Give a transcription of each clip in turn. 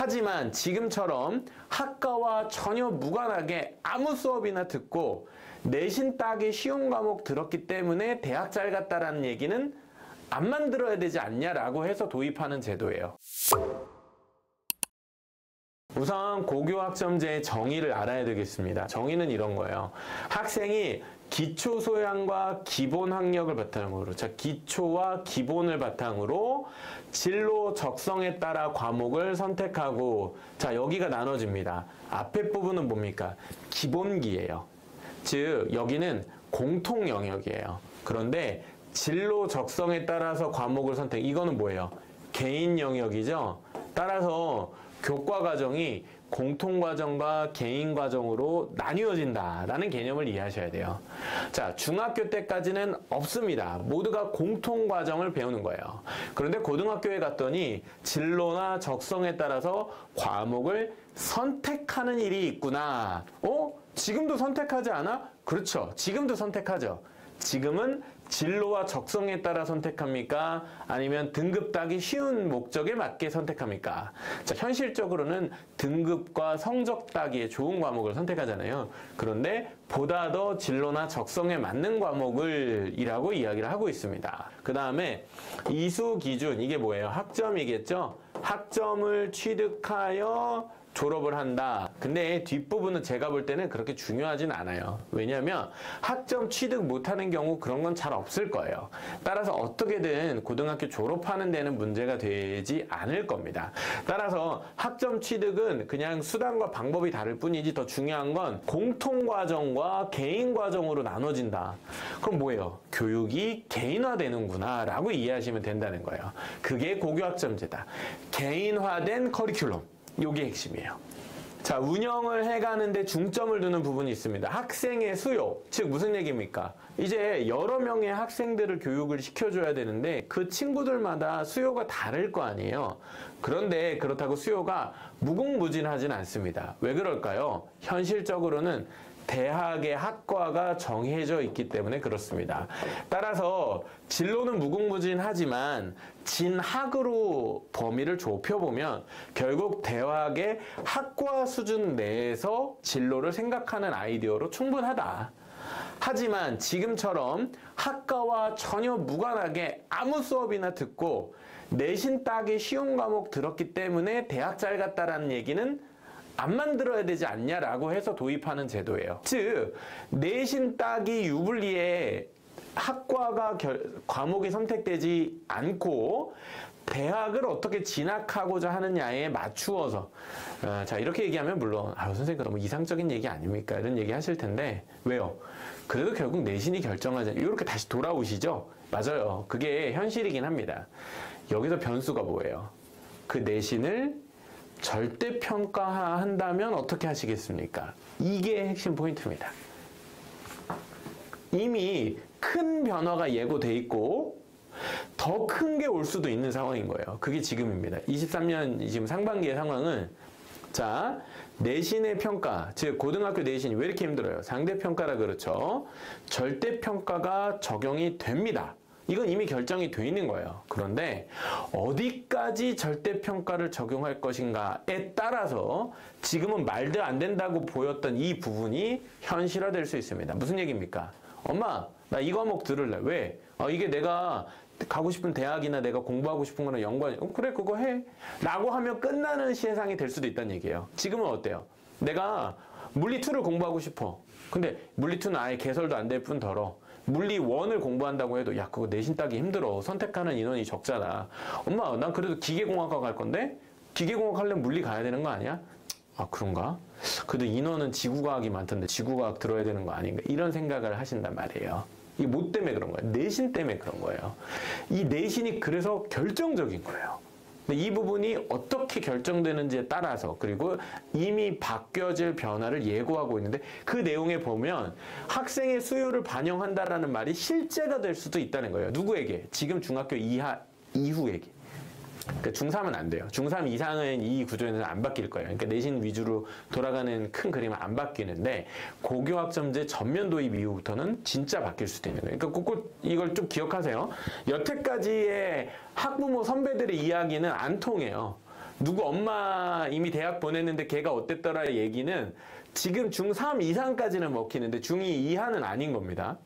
하지만 지금처럼 학과와 전혀 무관하게 아무 수업이나 듣고 내신 따기 쉬운 과목 들었기 때문에 대학 잘 갔다라는 얘기는 안 만들어야 되지 않냐라고 해서 도입하는 제도예요. 우선 고교학점제의 정의를 알아야 되겠습니다. 정의는 이런 거예요. 학생이 기초 소양과 기본 학력을 바탕으로, 자, 기초와 기본을 바탕으로 진로 적성에 따라 과목을 선택하고, 자, 여기가 나눠집니다. 앞에 부분은 뭡니까? 기본기예요. 즉, 여기는 공통 영역이에요. 그런데 진로 적성에 따라서 과목을 선택, 이거는 뭐예요? 개인 영역이죠. 따라서 교과 과정이 공통 과정과 개인 과정으로 나뉘어진다라는 개념을 이해하셔야 돼요. 자, 중학교 때까지는 없습니다. 모두가 공통 과정을 배우는 거예요. 그런데 고등학교에 갔더니 진로나 적성에 따라서 과목을 선택하는 일이 있구나. 지금도 선택하지 않아? 그렇죠. 지금도 선택하죠. 지금은 진로와 적성에 따라 선택합니까? 아니면 등급 따기 쉬운 목적에 맞게 선택합니까? 자, 현실적으로는 등급과 성적 따기에 좋은 과목을 선택하잖아요. 그런데 보다 더 진로나 적성에 맞는 과목을 이라고 이야기를 하고 있습니다. 그 다음에 이수 기준, 이게 뭐예요? 학점이겠죠? 학점을 취득하여 졸업을 한다. 근데 뒷부분은 제가 볼 때는 그렇게 중요하진 않아요. 왜냐하면 학점 취득 못하는 경우 그런 건 잘 없을 거예요. 따라서 어떻게든 고등학교 졸업하는 데는 문제가 되지 않을 겁니다. 따라서 학점 취득은 그냥 수단과 방법이 다를 뿐이지 더 중요한 건 공통과정과 개인과정으로 나눠진다. 그럼 뭐예요? 교육이 개인화되는구나 라고 이해하시면 된다는 거예요. 그게 고교학점제다. 개인화된 커리큘럼. 요게 핵심이에요. 자, 운영을 해가는데 중점을 두는 부분이 있습니다. 학생의 수요, 즉 무슨 얘기입니까? 이제 여러 명의 학생들을 교육을 시켜줘야 되는데 그 친구들마다 수요가 다를 거 아니에요. 그런데 그렇다고 수요가 무궁무진하진 않습니다. 왜 그럴까요? 현실적으로는 대학의 학과가 정해져 있기 때문에 그렇습니다. 따라서 진로는 무궁무진하지만 진학으로 범위를 좁혀보면 결국 대학의 학과 수준 내에서 진로를 생각하는 아이디어로 충분하다. 하지만 지금처럼 학과와 전혀 무관하게 아무 수업이나 듣고 내신 따기 쉬운 과목 들었기 때문에 대학 잘 갔다라는 얘기는 안 만들어야 되지 않냐라고 해서 도입하는 제도예요. 즉, 내신 따기 유불리에 학과가 과목이 선택되지 않고 대학을 어떻게 진학하고자 하느냐에 맞추어서 자, 이렇게 얘기하면 물론 선생님 너무 이상적인 얘기 아닙니까? 이런 얘기 하실 텐데 왜요? 그래도 결국 내신이 결정하잖아요. 이렇게 다시 돌아오시죠? 맞아요. 그게 현실이긴 합니다. 여기서 변수가 뭐예요? 그 내신을 절대평가한다면 어떻게 하시겠습니까? 이게 핵심 포인트입니다. 이미 큰 변화가 예고돼 있고 더 큰 게 올 수도 있는 상황인 거예요. 그게 지금입니다. 23년 지금 상반기의 상황은 자, 내신의 평가, 즉 고등학교 내신이 왜 이렇게 힘들어요? 상대평가라 그렇죠. 절대평가가 적용이 됩니다. 이건 이미 결정이 돼 있는 거예요. 그런데 어디까지 절대평가를 적용할 것인가에 따라서 지금은 말도 안 된다고 보였던 이 부분이 현실화될 수 있습니다. 무슨 얘기입니까? 엄마, 나 이 과목 들을래. 왜? 이게 내가 가고 싶은 대학이나 내가 공부하고 싶은 거랑 연관이 그래 그거 해 라고 하면 끝나는 세상이 될 수도 있다는 얘기예요. 지금은 어때요? 내가 물리 2를 공부하고 싶어. 근데 물리 2는 아예 개설도 안 될 뿐더러 물리 1을 공부한다고 해도 야 그거 내신 따기 힘들어. 선택하는 인원이 적잖아. 엄마 난 그래도 기계공학과 갈 건데 기계공학 하려면 물리 가야 되는 거 아니야? 아 그런가? 그래도 인원은 지구과학이 많던데 지구과학 들어야 되는 거 아닌가? 이런 생각을 하신단 말이에요. 이게 뭐 때문에 그런 거예요? 내신 때문에 그런 거예요. 이 내신이 그래서 결정적인 거예요. 근데 이 부분이 어떻게 결정되는지에 따라서 그리고 이미 바뀌어질 변화를 예고하고 있는데 그 내용에 보면 학생의 수요를 반영한다라는 말이 실제가 될 수도 있다는 거예요. 누구에게? 지금 중학교 이후에게. 그러니까 중3은 안 돼요. 중3 이상은 이 구조에는 안 바뀔 거예요. 그러니까 내신 위주로 돌아가는 큰 그림은 안 바뀌는데 고교학점제 전면 도입 이후부터는 진짜 바뀔 수도 있는 거예요. 그러니까 꼭 이걸 좀 기억하세요. 여태까지의 학부모 선배들의 이야기는 안 통해요. 누구 엄마 이미 대학 보냈는데 걔가 어땠더라 얘기는 지금 중3 이상까지는 먹히는데 중2 이하는 아닌 겁니다.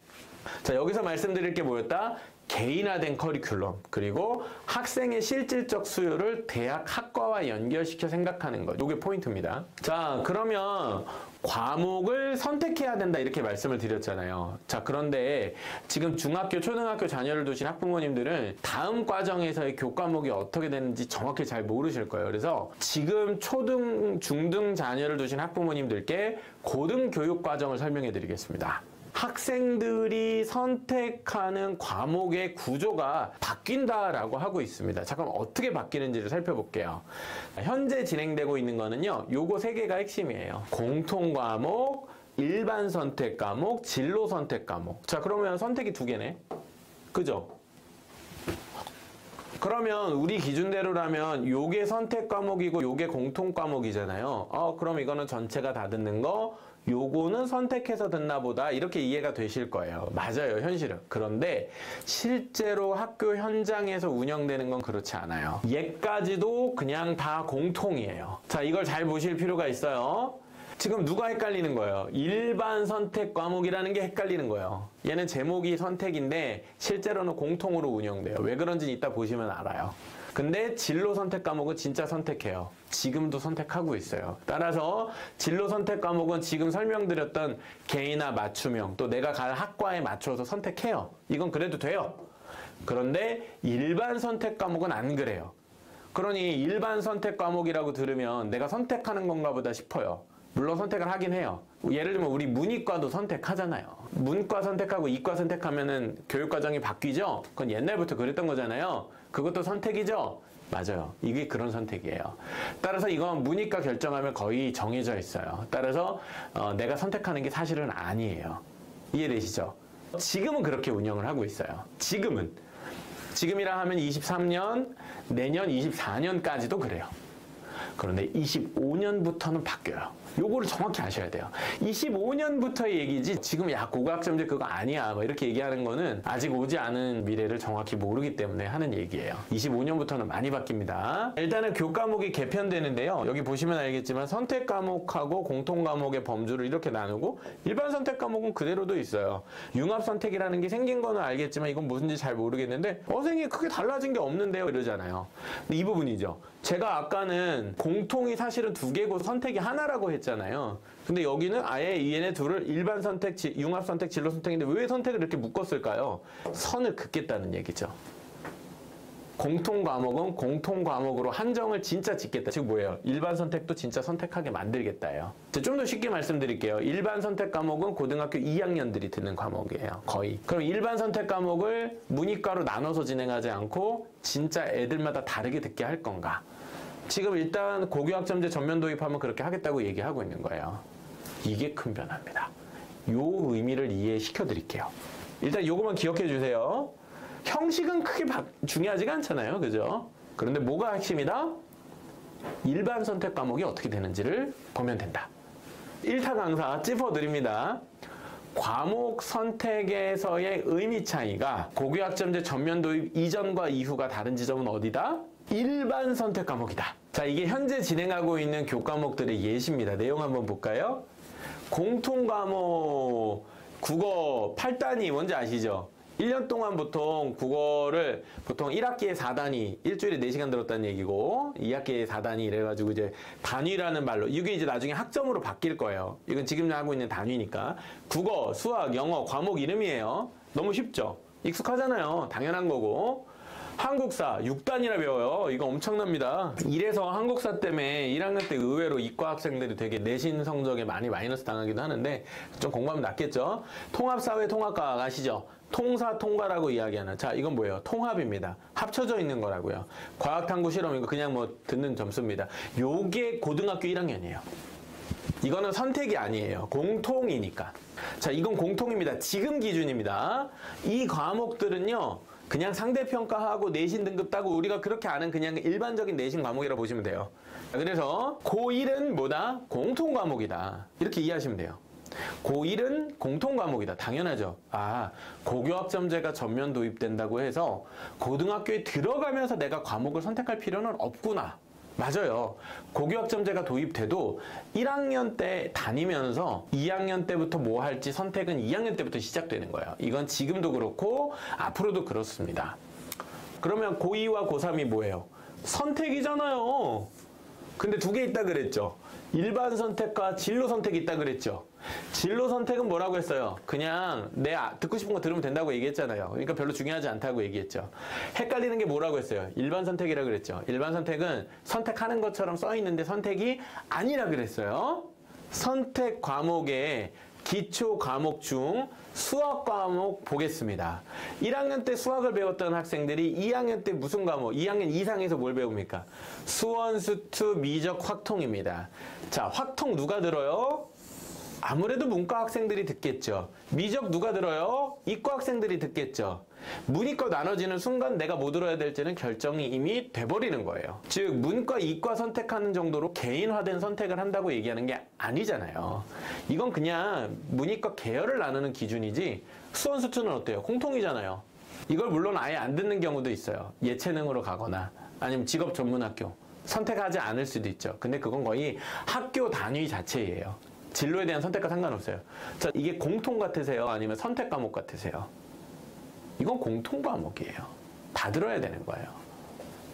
자, 여기서 말씀드릴 게 뭐였다? 개인화된 커리큘럼, 그리고 학생의 실질적 수요를 대학 학과와 연결시켜 생각하는 것. 이게 포인트입니다. 자, 그러면 과목을 선택해야 된다 이렇게 말씀을 드렸잖아요. 자, 그런데 지금 중학교, 초등학교 자녀를 두신 학부모님들은 다음 과정에서의 교과목이 어떻게 되는지 정확히 잘 모르실 거예요. 그래서 지금 초등, 중등 자녀를 두신 학부모님들께 고등교육 과정을 설명해 드리겠습니다. 학생들이 선택하는 과목의 구조가 바뀐다라고 하고 있습니다. 자, 그럼 어떻게 바뀌는지를 살펴볼게요. 현재 진행되고 있는 거는요, 요거 3개가 핵심이에요. 공통과목, 일반 선택 과목, 진로 선택 과목. 자, 그러면 선택이 2개네. 그죠? 그러면 우리 기준대로라면 요게 선택 과목이고 요게 공통 과목이잖아요. 그럼 이거는 전체가 다 듣는 거, 요거는 선택해서 듣나 보다 이렇게 이해가 되실 거예요. 맞아요, 현실은. 그런데 실제로 학교 현장에서 운영되는 건 그렇지 않아요. 얘까지도 그냥 다 공통이에요. 자, 이걸 잘 보실 필요가 있어요. 지금 누가 헷갈리는 거예요? 일반 선택 과목이라는 게 헷갈리는 거예요. 얘는 제목이 선택인데 실제로는 공통으로 운영돼요. 왜 그런지 이따 보시면 알아요. 근데 진로 선택 과목은 진짜 선택해요. 지금도 선택하고 있어요. 따라서 진로 선택 과목은 지금 설명드렸던 개인화 맞춤형, 또 내가 갈 학과에 맞춰서 선택해요. 이건 그래도 돼요. 그런데 일반 선택 과목은 안 그래요. 그러니 일반 선택 과목이라고 들으면 내가 선택하는 건가 보다 싶어요. 물론 선택을 하긴 해요. 예를 들면 우리 문이과도 선택하잖아요. 문과 선택하고 이과 선택하면은 교육과정이 바뀌죠? 그건 옛날부터 그랬던 거잖아요. 그것도 선택이죠? 맞아요. 이게 그런 선택이에요. 따라서 이건 문이과 결정하면 거의 정해져 있어요. 따라서 내가 선택하는 게 사실은 아니에요. 이해되시죠? 지금은 그렇게 운영을 하고 있어요. 지금이라 하면 23년, 내년 24년까지도 그래요. 그런데 25년부터는 바뀌어요. 요거를 정확히 아셔야 돼요. 25년부터의 얘기지 지금 야 고교학점제 그거 아니야 뭐 이렇게 얘기하는 거는 아직 오지 않은 미래를 정확히 모르기 때문에 하는 얘기예요. 25년부터는 많이 바뀝니다. 일단은 교과목이 개편되는데요. 여기 보시면 알겠지만 선택 과목하고 공통 과목의 범주를 이렇게 나누고 일반 선택 과목은 그대로도 있어요. 융합 선택이라는 게 생긴 거는 알겠지만 이건 무슨지 잘 모르겠는데 선생님이 크게 달라진 게 없는데요 이러잖아요. 근데 이 부분이죠. 제가 아까는 공통이 사실은 2개고 선택이 하나라고 했잖아요. 근데 여기는 아예 얘네 둘을 일반 선택, 융합 선택, 진로 선택인데 왜 선택을 이렇게 묶었을까요? 선을 긋겠다는 얘기죠. 공통 과목은 공통 과목으로 한정을 진짜 짓겠다. 즉 뭐예요? 일반 선택도 진짜 선택하게 만들겠다예요. 좀 더 쉽게 말씀드릴게요. 일반 선택 과목은 고등학교 2학년들이 듣는 과목이에요. 거의. 그럼 일반 선택 과목을 문이과로 나눠서 진행하지 않고 진짜 애들마다 다르게 듣게 할 건가? 지금 일단 고교학점제 전면 도입하면 그렇게 하겠다고 얘기하고 있는 거예요. 이게 큰 변화입니다. 요 의미를 이해시켜 드릴게요. 일단 요것만 기억해 주세요. 형식은 크게 중요하지가 않잖아요. 그죠? 그런데 뭐가 핵심이다? 일반 선택 과목이 어떻게 되는지를 보면 된다. 1타 강사 짚어드립니다. 과목 선택에서의 의미 차이가 고교학점제 전면 도입 이전과 이후가 다른 지점은 어디다? 일반 선택 과목이다. 자, 이게 현재 진행하고 있는 교과목들의 예시입니다. 내용 한번 볼까요? 공통 과목 국어 8단위 뭔지 아시죠? 1년 동안 보통 국어를 보통 1학기에 4단위, 일주일에 4시간 들었다는 얘기고 2학기에 4단위 이래가지고 이제 단위라는 말로 이게 이제 나중에 학점으로 바뀔 거예요. 이건 지금 하고 있는 단위니까. 국어, 수학, 영어, 과목 이름이에요. 너무 쉽죠? 익숙하잖아요. 당연한 거고. 한국사 6단이나 배워요. 이거 엄청납니다. 이래서 한국사 때문에 1학년 때 의외로 이과 학생들이 되게 내신 성적에 많이 마이너스 당하기도 하는데 좀 공부하면 낫겠죠. 통합사회 통합과 아시죠? 통사 통과라고 이야기하는. 자, 이건 뭐예요? 통합입니다. 합쳐져 있는 거라고요. 과학탐구 실험 이거 그냥 뭐 듣는 점수입니다. 요게 고등학교 1학년이에요. 이거는 선택이 아니에요. 공통이니까. 자, 이건 공통입니다. 지금 기준입니다. 이 과목들은요. 그냥 상대평가하고 내신 등급 따고 우리가 그렇게 아는 그냥 일반적인 내신 과목이라고 보시면 돼요. 그래서 고1은 뭐다? 공통 과목이다. 이렇게 이해하시면 돼요. 고1은 공통 과목이다. 당연하죠. 아, 고교학점제가 전면 도입된다고 해서 고등학교에 들어가면서 내가 과목을 선택할 필요는 없구나. 맞아요. 고교학점제가 도입돼도 1학년 때 다니면서 2학년 때부터 뭐 할지 선택은 2학년 때부터 시작되는 거예요. 이건 지금도 그렇고 앞으로도 그렇습니다. 그러면 고2와 고3이 뭐예요? 선택이잖아요. 근데 두 개 있다 그랬죠. 일반 선택과 진로 선택이 있다 그랬죠. 진로 선택은 뭐라고 했어요? 그냥 내 듣고 싶은 거 들으면 된다고 얘기했잖아요. 그러니까 별로 중요하지 않다고 얘기했죠. 헷갈리는 게 뭐라고 했어요? 일반 선택이라 그랬죠. 일반 선택은 선택하는 것처럼 써 있는데 선택이 아니라 그랬어요. 선택 과목에 기초 과목 중 수학 과목 보겠습니다. 1학년 때 수학을 배웠던 학생들이 2학년 때 무슨 과목, 2학년 이상에서 뭘 배웁니까? 수원, 수투, 미적, 확통입니다. 자, 확통 누가 들어요? 아무래도 문과 학생들이 듣겠죠. 미적 누가 들어요? 이과 학생들이 듣겠죠. 문이과 나눠지는 순간 내가 뭐 들어야 될지는 결정이 이미 돼버리는 거예요. 즉 문과, 이과 선택하는 정도로 개인화된 선택을 한다고 얘기하는 게 아니잖아요. 이건 그냥 문이과 계열을 나누는 기준이지 수원, 수투는 어때요? 공통이잖아요. 이걸 물론 아예 안 듣는 경우도 있어요. 예체능으로 가거나 아니면 직업 전문학교 선택하지 않을 수도 있죠. 근데 그건 거의 학교 단위 자체예요. 진로에 대한 선택과 상관없어요. 자, 이게 공통 같으세요? 아니면 선택 과목 같으세요? 이건 공통 과목이에요. 다 들어야 되는 거예요.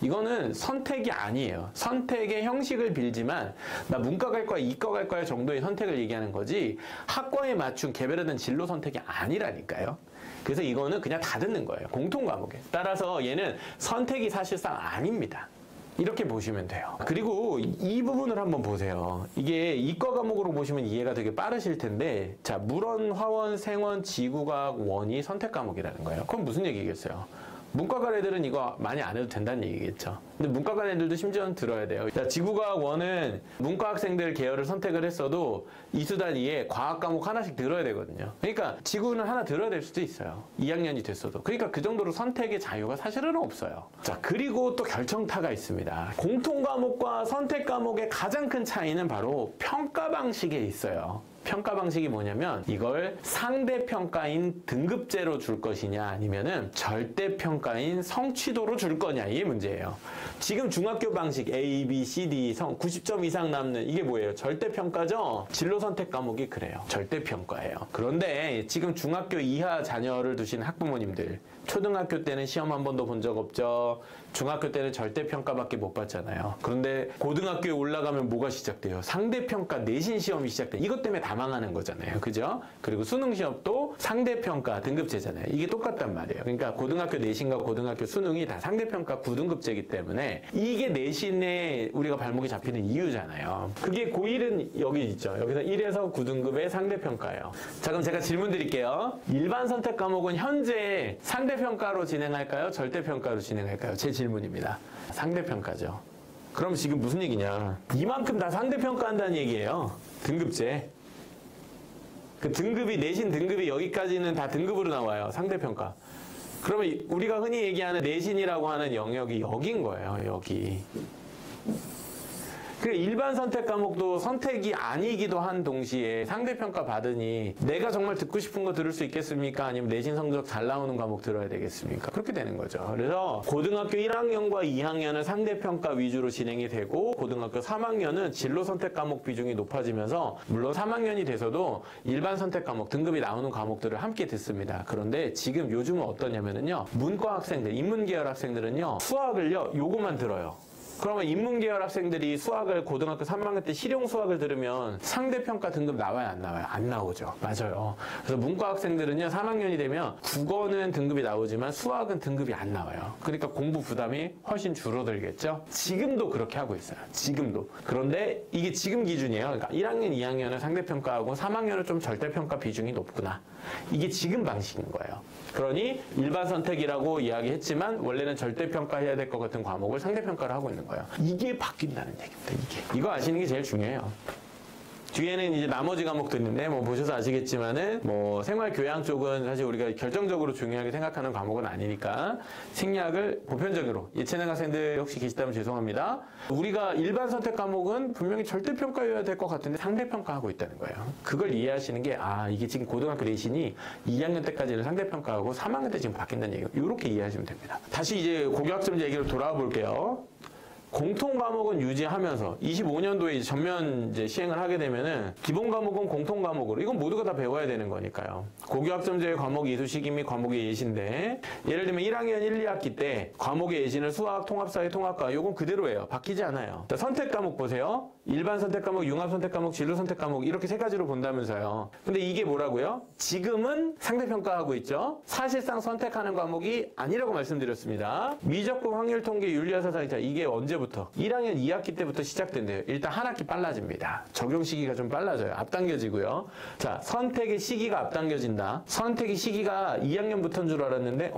이거는 선택이 아니에요. 선택의 형식을 빌지만 나 문과 갈 거야, 이과 갈 거야 정도의 선택을 얘기하는 거지 학과에 맞춘 개별화된 진로 선택이 아니라니까요. 그래서 이거는 그냥 다 듣는 거예요. 공통 과목에. 따라서 얘는 선택이 사실상 아닙니다. 이렇게 보시면 돼요. 그리고 이 부분을 한번 보세요. 이게 이과 과목으로 보시면 이해가 되게 빠르실 텐데 자, 물원, 화원, 생원, 지구과학, 원이 선택 과목이라는 거예요. 그럼 무슨 얘기겠어요? 문과관 애들은 이거 많이 안 해도 된다는 얘기겠죠. 근데 문과관 애들도 심지어는 들어야 돼요. 자, 지구과학 원은 문과 학생들 계열을 선택을 했어도 이수단 2에 과학 과목 하나씩 들어야 되거든요. 그러니까 지구는 하나 들어야 될 수도 있어요. 2학년이 됐어도. 그러니까 그 정도로 선택의 자유가 사실은 없어요. 자, 그리고 또 결정타가 있습니다. 공통 과목과 선택 과목의 가장 큰 차이는 바로 평가 방식에 있어요. 평가 방식이 뭐냐면 이걸 상대평가인 등급제로 줄 것이냐 아니면은 절대평가인 성취도로 줄 거냐 이게 문제예요. 지금 중학교 방식 A, B, C, D 90점 이상 남는 이게 뭐예요? 절대평가죠? 진로 선택 과목이 그래요. 절대평가예요. 그런데 지금 중학교 이하 자녀를 두신 학부모님들 초등학교 때는 시험 한 번도 본 적 없죠. 중학교 때는 절대평가밖에 못 봤잖아요. 그런데 고등학교에 올라가면 뭐가 시작돼요? 상대평가 내신 시험이 시작돼요. 이것 때문에 다 망하는 거잖아요. 그죠? 그리고 수능 시험도 상대평가 등급제잖아요. 이게 똑같단 말이에요. 그러니까 고등학교 내신과 고등학교 수능이 다 상대평가 9등급제이기 때문에 이게 내신에 우리가 발목이 잡히는 이유잖아요. 그게 고1은 여기 있죠. 여기서 1에서 9등급의 상대평가예요. 자, 그럼 제가 질문 드릴게요. 일반 선택 과목은 현재 상대평가로 진행할까요? 절대평가로 진행할까요? 제 질문입니다. 상대평가죠. 그럼 지금 무슨 얘기냐? 이만큼 다 상대평가한다는 얘기예요. 등급제. 그 등급이 내신 등급이 여기까지는 다 등급으로 나와요. 상대평가. 그러면 우리가 흔히 얘기하는 내신이라고 하는 영역이 여기인 거예요. 여기. 그 일반 선택 과목도 선택이 아니기도 한 동시에 상대평가 받으니 내가 정말 듣고 싶은 거 들을 수 있겠습니까? 아니면 내신 성적 잘 나오는 과목 들어야 되겠습니까? 그렇게 되는 거죠. 그래서 고등학교 1학년과 2학년은 상대평가 위주로 진행이 되고 고등학교 3학년은 진로 선택 과목 비중이 높아지면서 물론 3학년이 돼서도 일반 선택 과목 등급이 나오는 과목들을 함께 듣습니다. 그런데 지금 요즘은 어떠냐면요. 문과 학생들, 인문계열 학생들은요. 수학을요. 요것만 들어요. 그러면 인문계열 학생들이 수학을 고등학교 3학년 때 실용 수학을 들으면 상대평가 등급 나와요? 안 나와요? 안 나오죠. 맞아요. 그래서 문과 학생들은요. 3학년이 되면 국어는 등급이 나오지만 수학은 등급이 안 나와요. 그러니까 공부 부담이 훨씬 줄어들겠죠. 지금도 그렇게 하고 있어요. 지금도. 그런데 이게 지금 기준이에요. 그러니까 1학년, 2학년은 상대평가하고 3학년은 좀 절대평가 비중이 높구나. 이게 지금 방식인 거예요. 그러니 일반 선택이라고 이야기했지만 원래는 절대평가해야 될 것 같은 과목을 상대평가를 하고 있는 거예요. 이게 바뀐다는 얘기입니다. 이거 아시는 게 제일 중요해요. 뒤에는 이제 나머지 과목도 있는데 뭐 보셔서 아시겠지만은 뭐 생활교양 쪽은 사실 우리가 결정적으로 중요하게 생각하는 과목은 아니니까 생략을 보편적으로 예체능 학생들 혹시 계시다면 죄송합니다. 우리가 일반 선택 과목은 분명히 절대평가여야 될 것 같은데 상대평가하고 있다는 거예요. 그걸 이해하시는 게 이게 지금 고등학교 내신이 2학년 때까지는 상대평가하고 3학년 때 지금 바뀐다는 얘기예요. 이렇게 이해하시면 됩니다. 다시 이제 고교학점제 얘기로 돌아와 볼게요. 공통 과목은 유지하면서 25년도에 이제 전면 이제 시행을 하게 되면은 기본 과목은 공통 과목으로 이건 모두가 다 배워야 되는 거니까요. 고교학점제의 과목 이수식이 및 과목의 예시인데 예를 들면 1학년 1, 2학기 때 과목의 예시는 수학, 통합사회, 통합과 요건 그대로예요. 바뀌지 않아요. 자, 선택 과목 보세요. 일반 선택 과목, 융합 선택 과목, 진로 선택 과목 이렇게 세 가지로 본다면서요. 근데 이게 뭐라고요? 지금은 상대평가하고 있죠. 사실상 선택하는 과목이 아니라고 말씀드렸습니다. 미적분, 확률, 통계, 윤리와 사상이자 이게 언제부터? 1학년 2학기 때부터 시작된대요. 일단 한 학기 빨라집니다. 적용 시기가 좀 빨라져요. 앞당겨지고요. 자, 선택의 시기가 앞당겨진다. 선택의 시기가 2학년부터인 줄 알았는데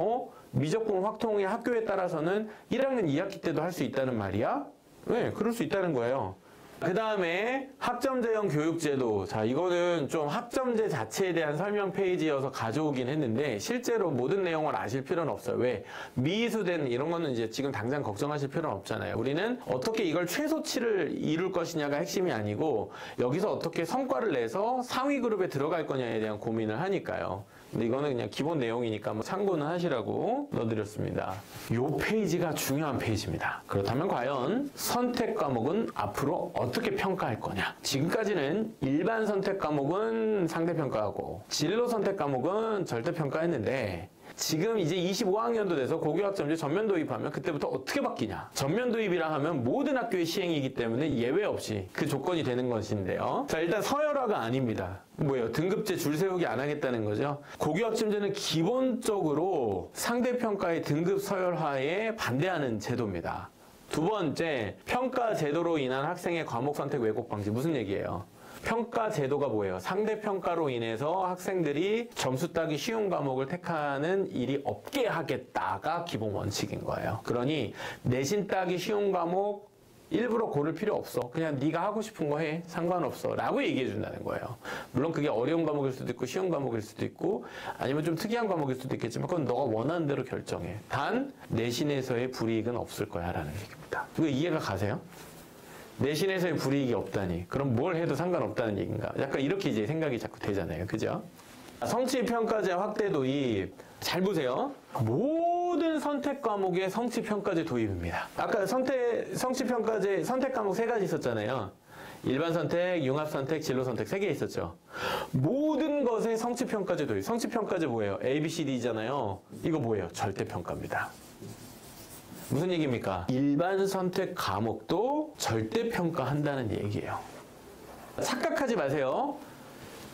미적분, 확통의 학교에 따라서는 1학년 2학기 때도 할 수 있다는 말이야? 네, 그럴 수 있다는 거예요. 그 다음에 학점제형 교육제도. 자, 이거는 좀 학점제 자체에 대한 설명 페이지여서 가져오긴 했는데 실제로 모든 내용을 아실 필요는 없어요. 왜? 미수된 이런 거는 이제 지금 당장 걱정하실 필요는 없잖아요. 우리는 어떻게 이걸 최소치를 이룰 것이냐가 핵심이 아니고 여기서 어떻게 성과를 내서 상위 그룹에 들어갈 거냐에 대한 고민을 하니까요. 근데 이거는 그냥 기본 내용이니까 뭐 참고는 하시라고 넣어드렸습니다. 요 페이지가 중요한 페이지입니다. 그렇다면 과연 선택 과목은 앞으로 어떻게 평가할 거냐? 지금까지는 일반 선택 과목은 상대평가하고 진로 선택 과목은 절대평가했는데 지금 이제 25학년도 돼서 고교학점제 전면 도입하면 그때부터 어떻게 바뀌냐? 전면 도입이라 하면 모든 학교의 시행이기 때문에 예외 없이 그 조건이 되는 것인데요. 자, 일단 서열화가 아닙니다. 뭐예요? 등급제 줄 세우기 안 하겠다는 거죠. 고교학점제는 기본적으로 상대평가의 등급 서열화에 반대하는 제도입니다. 두 번째, 평가 제도로 인한 학생의 과목 선택 왜곡 방지. 무슨 얘기예요? 평가 제도가 뭐예요? 상대평가로 인해서 학생들이 점수 따기 쉬운 과목을 택하는 일이 없게 하겠다가 기본 원칙인 거예요. 그러니 내신 따기 쉬운 과목 일부러 고를 필요 없어. 그냥 네가 하고 싶은 거 해. 상관없어. 라고 얘기해 준다는 거예요. 물론 그게 어려운 과목일 수도 있고 쉬운 과목일 수도 있고 아니면 좀 특이한 과목일 수도 있겠지만 그건 너가 원하는 대로 결정해. 단 내신에서의 불이익은 없을 거야 라는 얘기입니다. 이거 이해가 가세요? 내신에서의 불이익이 없다니 그럼 뭘 해도 상관없다는 얘기인가? 약간 이렇게 이제 생각이 자꾸 되잖아요. 그죠? 성취평가제 확대 도입. 잘 보세요. 모든 선택 과목의 성취평가제 도입입니다. 아까 성취평가제 선택 과목 세 가지 있었잖아요. 일반 선택, 융합 선택, 진로 선택 세 개 있었죠. 모든 것의 성취평가제 도입. 성취평가제 뭐예요? A, B, C, D잖아요. 이거 뭐예요? 절대평가입니다. 무슨 얘기입니까? 일반 선택 과목도 절대평가한다는 얘기예요. 착각하지 마세요.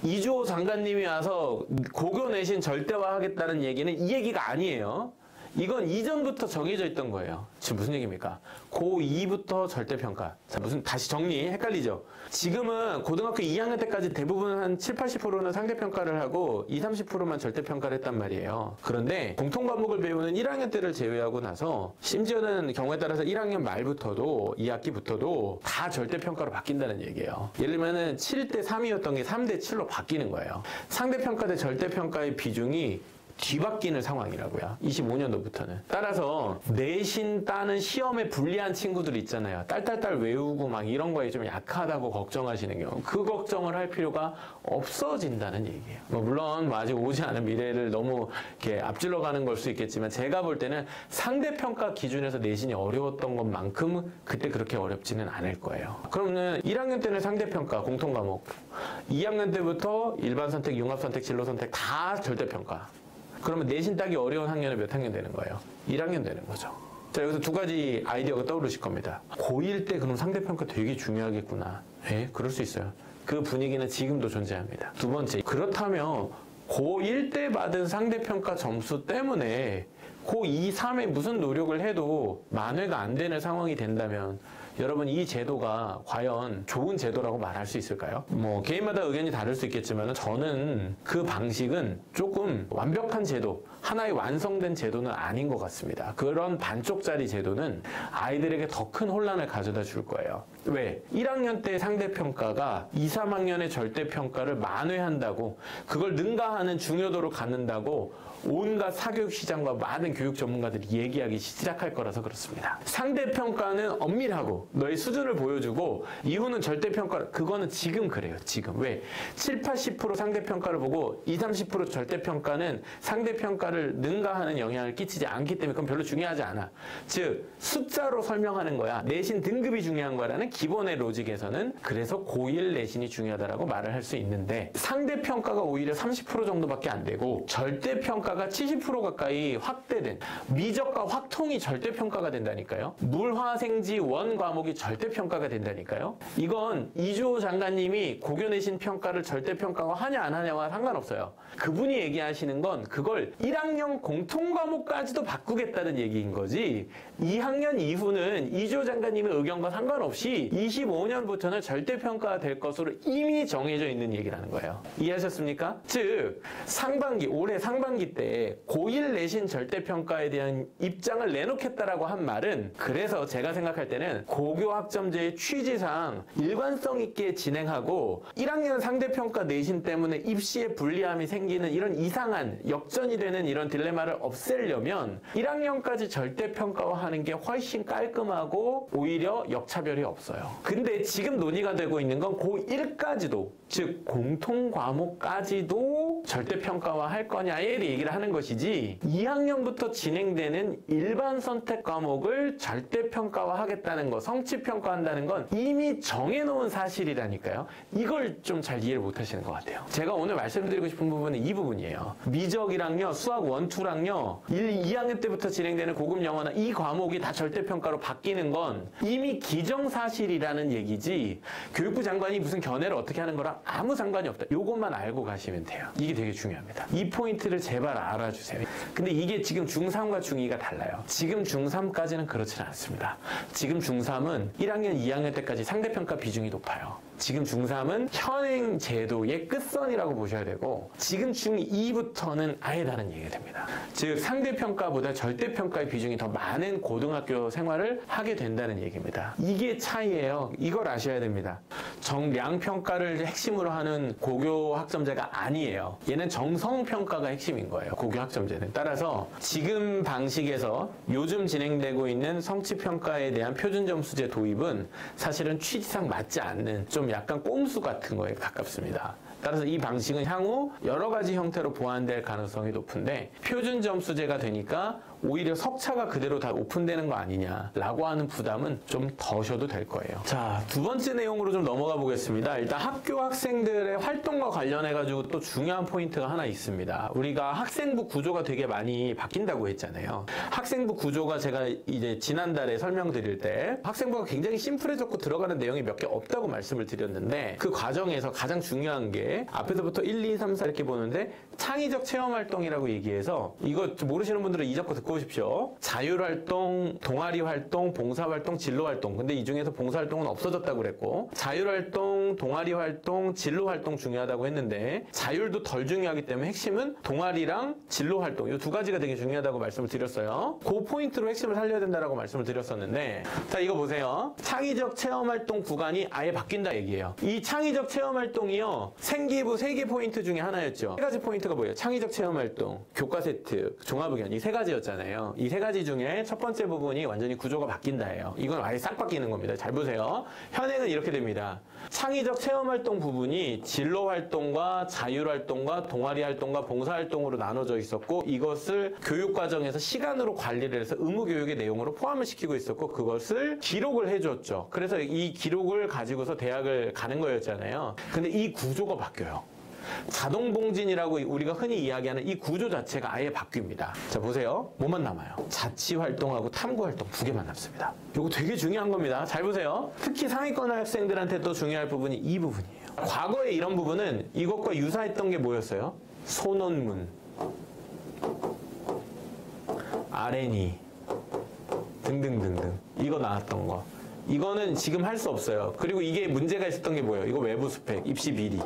이주호 장관님이 와서 고교 내신 절대화하겠다는 얘기는 이 얘기가 아니에요. 이건 이전부터 정해져 있던 거예요. 지금 무슨 얘기입니까? 고2부터 절대평가. 자, 다시 정리, 헷갈리죠? 지금은 고등학교 2학년 때까지 대부분 한 7, 80%는 상대평가를 하고 20, 30%만 절대평가를 했단 말이에요. 그런데 공통과목을 배우는 1학년 때를 제외하고 나서 심지어는 경우에 따라서 1학년 말부터도 2학기부터도 다 절대평가로 바뀐다는 얘기예요. 예를 들면은 7대 3이었던 게 3대 7로 바뀌는 거예요. 상대평가 대 절대평가의 비중이 뒤바뀌는 상황이라고요. 25년도부터는. 따라서 내신 따는 시험에 불리한 친구들 있잖아요. 딸딸딸 외우고 막 이런 거에 좀 약하다고 걱정하시는 경우 그 걱정을 할 필요가 없어진다는 얘기예요. 물론 아직 오지 않은 미래를 너무 이렇게 앞질러 가는 걸 수 있겠지만 제가 볼 때는 상대평가 기준에서 내신이 어려웠던 것만큼 그때 그렇게 어렵지는 않을 거예요. 그러면 1학년 때는 상대평가 공통과목 2학년 때부터 일반 선택, 융합 선택, 진로 선택 다 절대평가. 그러면 내신 따기 어려운 학년은 몇 학년 되는 거예요? 1학년 되는 거죠. 자, 여기서 두 가지 아이디어가 떠오르실 겁니다. 고1 때 그럼 상대평가 되게 중요하겠구나. 예, 그럴 수 있어요. 그 분위기는 지금도 존재합니다. 두 번째, 그렇다면 고1 때 받은 상대평가 점수 때문에 고2, 3에 무슨 노력을 해도 만회가 안 되는 상황이 된다면 여러분 이 제도가 과연 좋은 제도라고 말할 수 있을까요? 개인마다 의견이 다를 수 있겠지만 저는 그 방식은 조금 완벽한 제도, 하나의 완성된 제도는 아닌 것 같습니다. 그런 반쪽짜리 제도는 아이들에게 더 큰 혼란을 가져다 줄 거예요. 왜? 1학년 때 상대평가가 2, 3학년의 절대평가를 만회한다고 그걸 능가하는 중요도를 갖는다고 온갖 사교육 시장과 많은 교육 전문가들이 얘기하기 시작할 거라서 그렇습니다. 상대평가는 엄밀하고 너의 수준을 보여주고 이후는 절대평가, 그거는 지금 그래요. 지금. 왜? 7, 80% 상대평가를 보고 20, 30% 절대평가는 상대평가를 능가하는 영향을 끼치지 않기 때문에 그건 별로 중요하지 않아. 즉 숫자로 설명하는 거야. 내신 등급이 중요한 거라는 기본의 로직에서는 그래서 고1 내신이 중요하다라고 말을 할 수 있는데 상대평가가 오히려 30% 정도밖에 안 되고 절대평가가 70% 가까이 확대된 미적과 확통이 절대평가가 된다니까요. 물화생지 원 과목이 절대평가가 된다니까요. 이건 이주호 장관님이 고교 내신 평가를 절대평가화 하냐 안 하냐와 상관없어요. 그분이 얘기하시는 건 그걸 1학년 공통과목까지도 바꾸겠다는 얘기인 거지 2학년 이후는 이주호 장관님의 의견과 상관없이 25년부터는 절대평가가 될 것으로 이미 정해져 있는 얘기라는 거예요. 이해하셨습니까? 즉 상반기 올해 상반기 때 고1 내신 절대평가에 대한 입장을 내놓겠다라고 한 말은 그래서 제가 생각할 때는 고교 학점제의 취지상 일관성 있게 진행하고 1학년 상대평가 내신 때문에 입시에 불리함이 생기는 이런 이상한 역전이 되는 이런 딜레마를 없애려면 1학년까지 절대평가화하는 게 훨씬 깔끔하고 오히려 역차별이 없어요. 근데 지금 논의가 되고 있는 건 고1까지도 즉 공통과목까지도 절대평가화 할 거냐에 얘기를 하는 것이지 2학년부터 진행되는 일반 선택 과목을 절대평가화 하겠다는 거, 성취평가한다는 건 이미 정해놓은 사실이라니까요. 이걸 좀 잘 이해를 못 하시는 것 같아요. 제가 오늘 말씀드리고 싶은 부분은 이 부분이에요. 미적이랑요, 수학 1, 2랑요 2학년 때부터 진행되는 고급 영어나 이 과목이 다 절대평가로 바뀌는 건 이미 기정사실이라는 얘기지 교육부 장관이 무슨 견해를 어떻게 하는 거랑 아무 상관이 없다. 요것만 알고 가시면 돼요. 이게 되게 중요합니다. 이 포인트를 제발 알아주세요. 근데 이게 지금 중3과 중2가 달라요. 지금 중3까지는 그렇지는 않습니다. 지금 중3은 1학년, 2학년 때까지 상대평가 비중이 높아요. 지금 중3은 현행 제도의 끝선이라고 보셔야 되고 지금 중2부터는 아예 다른 얘기가 됩니다. 즉 상대평가보다 절대평가의 비중이 더 많은 고등학교 생활을 하게 된다는 얘기입니다. 이게 차이예요. 이걸 아셔야 됩니다. 정량평가를 핵심으로 하는 고교 학점제가 아니에요. 얘는 정성평가가 핵심인 거예요. 고교 학점제는. 따라서 지금 방식에서 요즘 진행되고 있는 성취평가에 대한 표준점수제 도입은 사실은 취지상 맞지 않는 좀 약간 꼼수 같은 거에 가깝습니다. 따라서 이 방식은 향후 여러 가지 형태로 보완될 가능성이 높은데 표준점수제가 되니까 오히려 석차가 그대로 다 오픈되는 거 아니냐라고 하는 부담은 좀 더셔도 될 거예요. 자, 두 번째 내용으로 좀 넘어가 보겠습니다. 일단 학교 학생들의 활동과 관련해가지고 또 중요한 포인트가 하나 있습니다. 우리가 학생부 구조가 되게 많이 바뀐다고 했잖아요. 학생부 구조가 제가 이제 지난달에 설명드릴 때 학생부가 굉장히 심플해졌고 들어가는 내용이 몇 개 없다고 말씀을 드렸는데 그 과정에서 가장 중요한 게 앞에서부터 1, 2, 3, 4 이렇게 보는데 창의적 체험활동이라고 얘기해서 이거 모르시는 분들은 이 적고 듣고 오십시오. 자율활동, 동아리활동, 봉사활동, 진로활동. 근데 이 중에서 봉사활동은 없어졌다고 그랬고 자율활동, 동아리활동, 진로활동 중요하다고 했는데 자율도 덜 중요하기 때문에 핵심은 동아리랑 진로활동 이 두 가지가 되게 중요하다고 말씀을 드렸어요. 그 포인트로 핵심을 살려야 된다고 말씀을 드렸었는데 자 이거 보세요. 창의적 체험활동 구간이 아예 바뀐다 얘기예요. 이 창의적 체험활동이요. 생기부 3개 포인트 중에 하나였죠. 3가지 포인트가 뭐예요? 창의적 체험활동, 교과 세트, 종합의견 이 3가지였잖아요. 이 3가지 중에 첫 번째 부분이 완전히 구조가 바뀐다예요. 이건 아예 싹 바뀌는 겁니다. 잘 보세요. 현행은 이렇게 됩니다. 창의적 체험활동 부분이 진로활동과 자율활동과 동아리활동과 봉사활동으로 나눠져 있었고 이것을 교육과정에서 시간으로 관리를 해서 의무교육의 내용으로 포함을 시키고 있었고 그것을 기록을 해줬죠. 그래서 이 기록을 가지고서 대학을 가는 거였잖아요. 근데 이 구조가 바뀌어요. 자동봉진이라고 우리가 흔히 이야기하는 이 구조 자체가 아예 바뀝니다. 자 보세요. 뭐만 남아요? 자치활동하고 탐구활동 2개만 남습니다. 이거 되게 중요한 겁니다. 잘 보세요. 특히 상위권 학생들한테 또 중요할 부분이 이 부분이에요. 과거에 이런 부분은 이것과 유사했던 게 뭐였어요? 소논문, R&E 등등등등 이거 나왔던 거. 이거는 지금 할 수 없어요. 그리고 이게 문제가 있었던 게 뭐예요? 이거 외부 스펙, 입시 비리.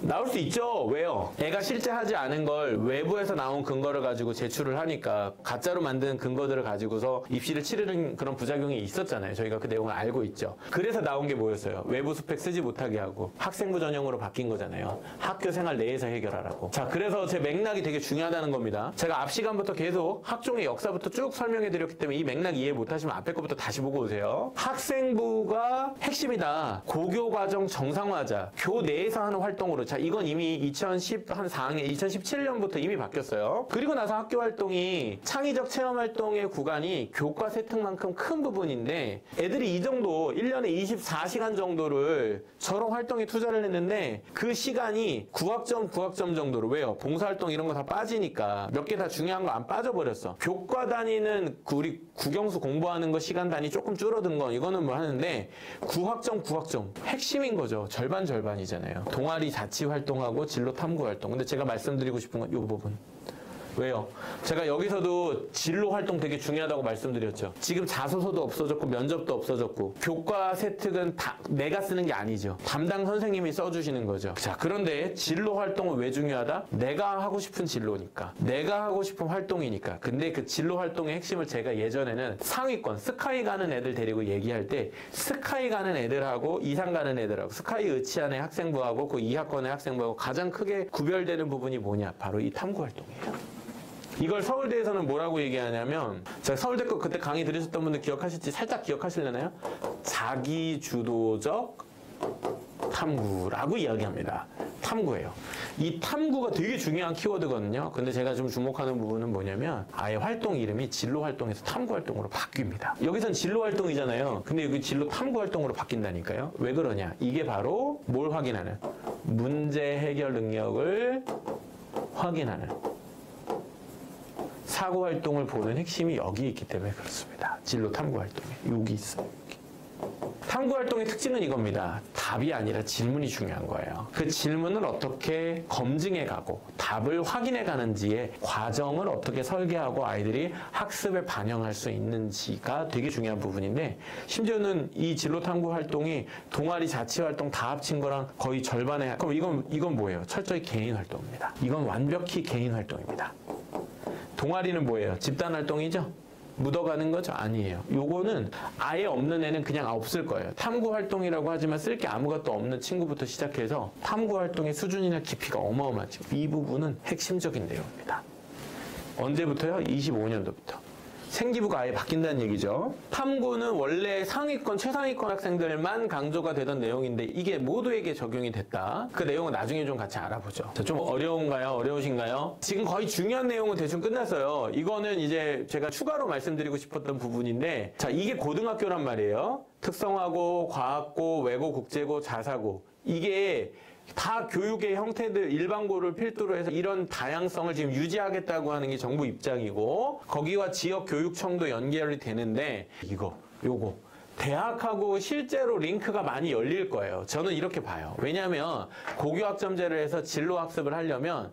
나올 수 있죠. 왜요? 애가 실제 하지 않은 걸 외부에서 나온 근거를 가지고 제출을 하니까 가짜로 만든 근거들을 가지고서 입시를 치르는 그런 부작용이 있었잖아요. 저희가 그 내용을 알고 있죠. 그래서 나온 게 뭐였어요? 외부 스펙 쓰지 못하게 하고 학생부 전형으로 바뀐 거잖아요. 학교 생활 내에서 해결하라고. 자, 그래서 제 맥락이 되게 중요하다는 겁니다. 제가 앞 시간부터 계속 학종의 역사부터 쭉 설명해 드렸기 때문에 이 맥락 이해 못하시면 앞에 거부터 다시 보고 오세요. 학생부가 핵심이다. 고교 과정 정상화자. 교 내에서 하는 활동으로. 자, 이건 이미 2014학년, 2017년부터 이미 바뀌었어요. 그리고 나서 학교 활동이 창의적 체험 활동의 구간이 교과 세특만큼 큰 부분인데 애들이 이 정도 1년에 24시간 정도를 저런 활동에 투자를 했는데 그 시간이 구학점 정도로. 왜요? 봉사활동 이런 거 다 빠지니까 몇 개 다 중요한 거 안 빠져버렸어. 교과 다니는 우리 국영수 공부하는 거 시간 단위 조금 줄어든 건 이거는 뭐 하는데 구학점 핵심인 거죠. 절반이잖아요. 동아리 자치 활동하고 진로 탐구 활동. 근데 제가 말씀드리고 싶은 건 이 부분. 왜요? 제가 여기서도 진로 활동 되게 중요하다고 말씀드렸죠. 지금 자소서도 없어졌고 면접도 없어졌고 교과 세특은 다 내가 쓰는 게 아니죠. 담당 선생님이 써주시는 거죠. 자, 그런데 진로 활동은 왜 중요하다? 내가 하고 싶은 진로니까. 내가 하고 싶은 활동이니까. 근데 그 진로 활동의 핵심을 제가 예전에는 상위권, 스카이 가는 애들 데리고 얘기할 때 스카이 가는 애들하고 이상 가는 애들하고 스카이 의치안의 학생부하고 그 이하권의 학생부하고 가장 크게 구별되는 부분이 뭐냐? 바로 이 탐구 활동이에요. 이걸 서울대에서는 뭐라고 얘기하냐면, 제가 서울대 거 그때 강의 들으셨던 분들 기억하실지 살짝 기억하시려나요? 자기주도적 탐구라고 이야기합니다. 탐구예요. 이 탐구가 되게 중요한 키워드거든요. 근데 제가 좀 주목하는 부분은 뭐냐면 아예 활동 이름이 진로 활동에서 탐구 활동으로 바뀝니다. 여기선 진로 활동이잖아요. 근데 여기 진로 탐구 활동으로 바뀐다니까요. 왜 그러냐? 이게 바로 뭘 확인하는? 문제 해결 능력을 확인하는 사고 활동을 보는 핵심이 여기 있기 때문에 그렇습니다. 진로 탐구 활동에 여기 있어요. 탐구 활동의 특징은 이겁니다. 답이 아니라 질문이 중요한 거예요. 그 질문을 어떻게 검증해 가고 답을 확인해 가는지의 과정을 어떻게 설계하고 아이들이 학습에 반영할 수 있는지가 되게 중요한 부분인데, 심지어는 이 진로 탐구 활동이 동아리 자치 활동 다 합친 거랑 거의 절반에. 그럼 이건 뭐예요? 철저히 개인 활동입니다. 이건 완벽히 개인 활동입니다. 동아리는 뭐예요? 집단 활동이죠? 묻어가는 거죠? 아니에요. 요거는 아예 없는 애는 그냥 없을 거예요. 탐구 활동이라고 하지만 쓸 게 아무것도 없는 친구부터 시작해서 탐구 활동의 수준이나 깊이가 어마어마하죠. 이 부분은 핵심적인 내용입니다. 언제부터요? 25년도부터. 생기부가 아예 바뀐다는 얘기죠. 탐구는 원래 상위권, 최상위권 학생들만 강조가 되던 내용인데 이게 모두에게 적용이 됐다. 그 내용은 나중에 좀 같이 알아보죠. 자, 좀 어려운가요? 어려우신가요? 지금 거의 중요한 내용은 대충 끝났어요. 이거는 이제 제가 추가로 말씀드리고 싶었던 부분인데, 자, 이게 고등학교란 말이에요. 특성화고, 과학고, 외고, 국제고, 자사고. 이게 다 교육의 형태들 일반고를 필두로 해서 이런 다양성을 지금 유지하겠다고 하는 게 정부 입장이고, 거기와 지역교육청도 연결이 되는데 요거 대학하고 실제로 링크가 많이 열릴 거예요. 저는 이렇게 봐요. 왜냐하면 고교학점제를 해서 진로학습을 하려면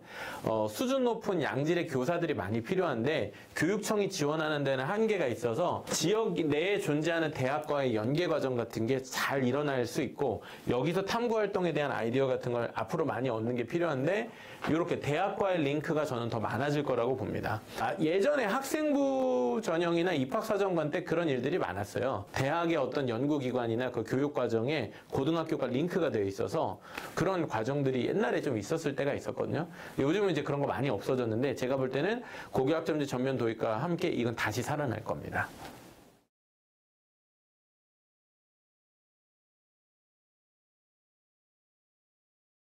수준 높은 양질의 교사들이 많이 필요한데 교육청이 지원하는 데는 한계가 있어서 지역 내에 존재하는 대학과의 연계 과정 같은 게 잘 일어날 수 있고, 여기서 탐구활동에 대한 아이디어 같은 걸 앞으로 많이 얻는 게 필요한데 이렇게 대학과의 링크가 저는 더 많아질 거라고 봅니다. 예전에 학생부 전형이나 입학사정관 때 그런 일들이 많았어요. 대학의 어떤 연구기관이나 그 교육과정에 고등학교가 링크가 되어 있어서 그런 과정들이 옛날에 좀 있었을 때가 있었거든요. 요즘은 이제 그런 거 많이 없어졌는데 제가 볼 때는 고교학점제 전면 도입과 함께 이건 다시 살아날 겁니다.